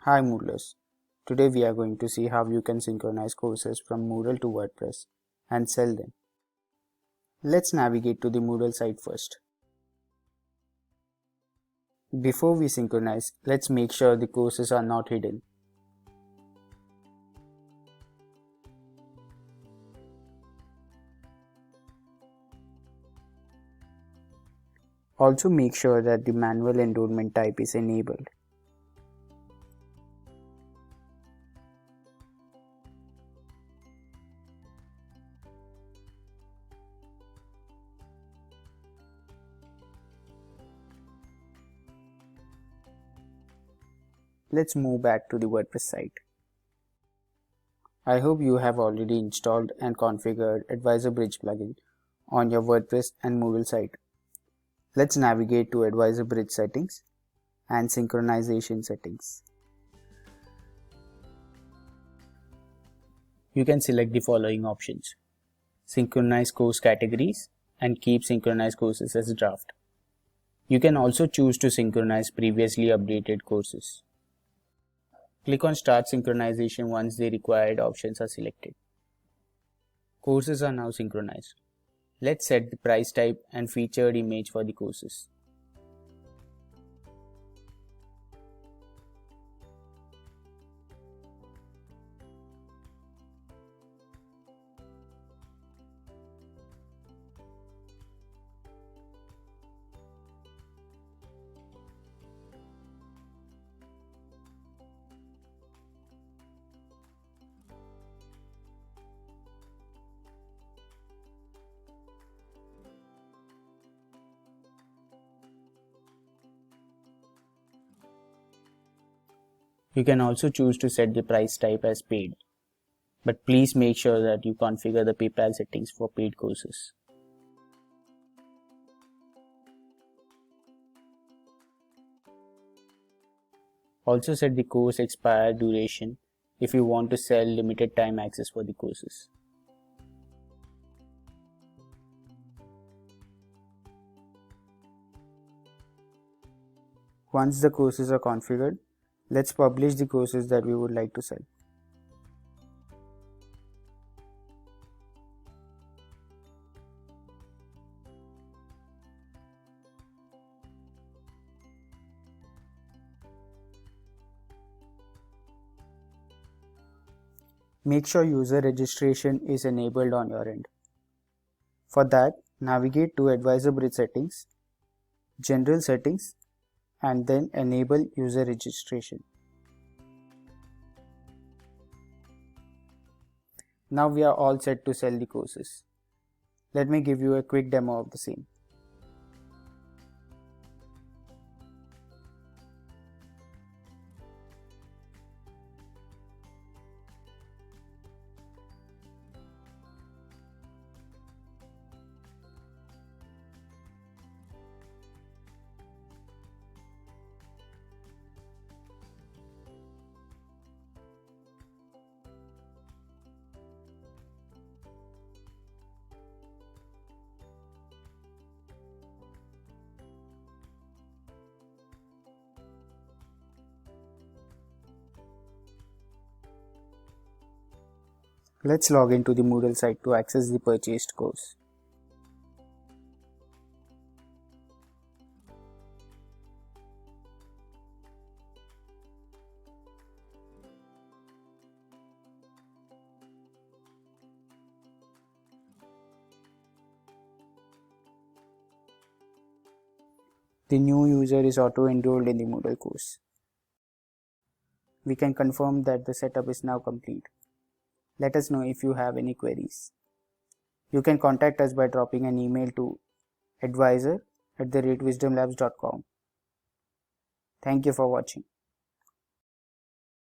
Hi Moodlers, today we are going to see how you can synchronize courses from Moodle to WordPress and sell them. Let's navigate to the Moodle site first. Before we synchronize, let's make sure the courses are not hidden. Also make sure that the manual enrollment type is enabled. Let's move back to the WordPress site. I hope you have already installed and configured Edwiser Bridge Plugin on your WordPress and Moodle site. Let's navigate to Edwiser Bridge settings and synchronization settings. You can select the following options: synchronize course categories and keep synchronized courses as a draft. You can also choose to synchronize previously updated courses. Click on Start Synchronization once the required options are selected. Courses are now synchronized. Let's set the price type and featured image for the courses. You can also choose to set the price type as paid, but please make sure that you configure the PayPal settings for paid courses. Also set the course expire duration if you want to sell limited time access for the courses. Once the courses are configured, let's publish the courses that we would like to sell. Make sure user registration is enabled on your end. For that, navigate to Edwiser Bridge Settings, General Settings, and then enable user registration. Now we are all set to sell the courses. Let me give you a quick demo of the same. Let's log into the Moodle site to access the purchased course. The new user is auto-enrolled in the Moodle course. We can confirm that the setup is now complete. Let us know if you have any queries. You can contact us by dropping an email to advisor@wisdomlabs.com. Thank you for watching.